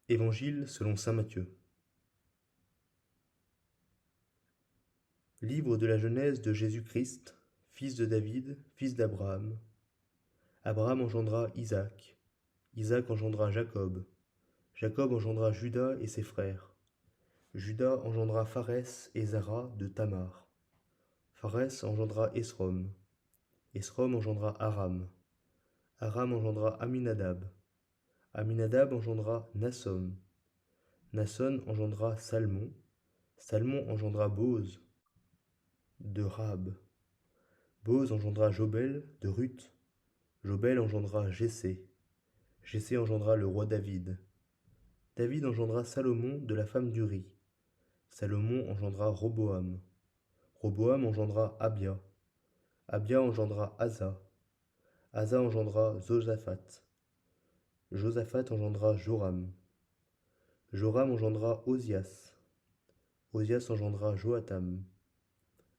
Évangile selon saint Matthieu. Livre de la Genèse de Jésus-Christ, fils de David, fils d'Abraham. Abraham engendra Isaac. Isaac engendra Jacob. Jacob engendra Juda et ses frères. Juda engendra Pharès et Zara de Tamar. Pharès engendra Esrom. Esrom engendra Aram. Aram engendra Aminadab. Aminadab engendra Nasson. Nasson engendra Salmon. Salmon engendra Boz de Rahab. Boz engendra Jobel de Ruth. Jobel engendra Jessé. Jessé engendra le roi David. David engendra Salomon de la femme d'Uri. Salomon engendra Roboam. Roboam engendra Abia. Abia engendra Asa. Asa engendra Josaphat. Josaphat engendra Joram. Joram engendra Osias. Osias engendra Joatam.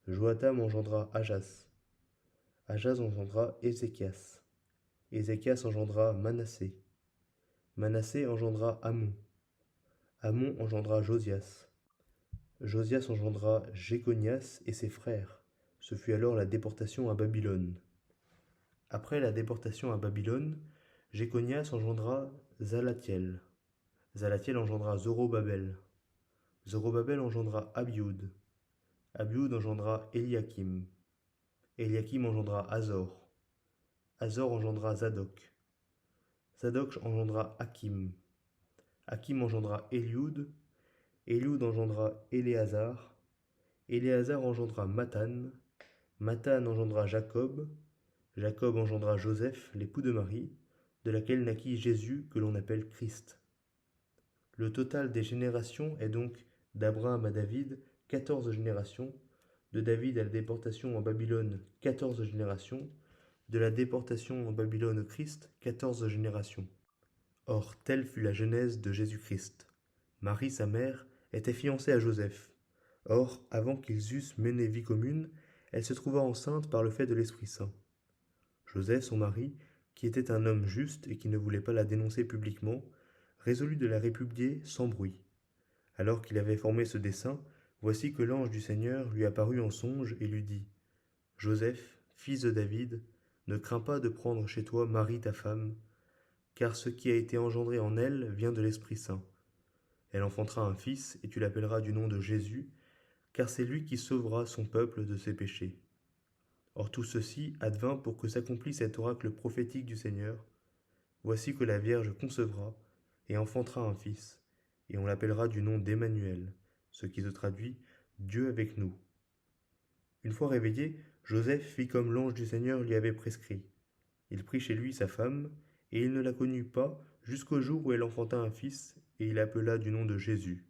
Joatam engendra Ajas. Ajas engendra Ézéchias. Ézéchias engendra Manassé. Manassé engendra Amon. Amon engendra Josias. Josias engendra Jéconias et ses frères. Ce fut alors la déportation à Babylone. Après la déportation à Babylone, Jéconias engendra Zalathiel. Zalathiel engendra Zorobabel. Zorobabel engendra Abioud. Abioud engendra Eliakim. Eliakim engendra Azor. Azor engendra Zadok. Zadok engendra Hakim. Hakim engendra Élioud. Élioud engendra Éléazar. Éléazar engendra Mathan. Mathan engendra Jacob. Jacob engendra Joseph, l'époux de Marie, de laquelle naquit Jésus que l'on appelle Christ. Le total des générations est donc d'Abraham à David 14 générations, de David à la déportation en Babylone 14 générations, de la déportation en Babylone au Christ 14 générations. Or, telle fut la genèse de Jésus-Christ. Marie, sa mère, était fiancée à Joseph. Or, avant qu'ils eussent mené vie commune, elle se trouva enceinte par le fait de l'Esprit Saint. Joseph, son mari, qui était un homme juste et qui ne voulait pas la dénoncer publiquement, résolut de la répudier sans bruit. Alors qu'il avait formé ce dessein, voici que l'ange du Seigneur lui apparut en songe et lui dit : Joseph, fils de David, ne crains pas de prendre chez toi Marie ta femme, car ce qui a été engendré en elle vient de l'Esprit Saint. Elle enfantera un fils, et tu l'appelleras du nom de Jésus, car c'est lui qui sauvera son peuple de ses péchés. Or tout ceci advint pour que s'accomplisse cet oracle prophétique du Seigneur. Voici que la Vierge concevra et enfantera un fils, et on l'appellera du nom d'Emmanuel, ce qui se traduit Dieu avec nous. Une fois réveillé, Joseph fit comme l'ange du Seigneur lui avait prescrit. Il prit chez lui sa femme, et il ne la connut pas jusqu'au jour où elle enfanta un fils, et il l'appela du nom de Jésus.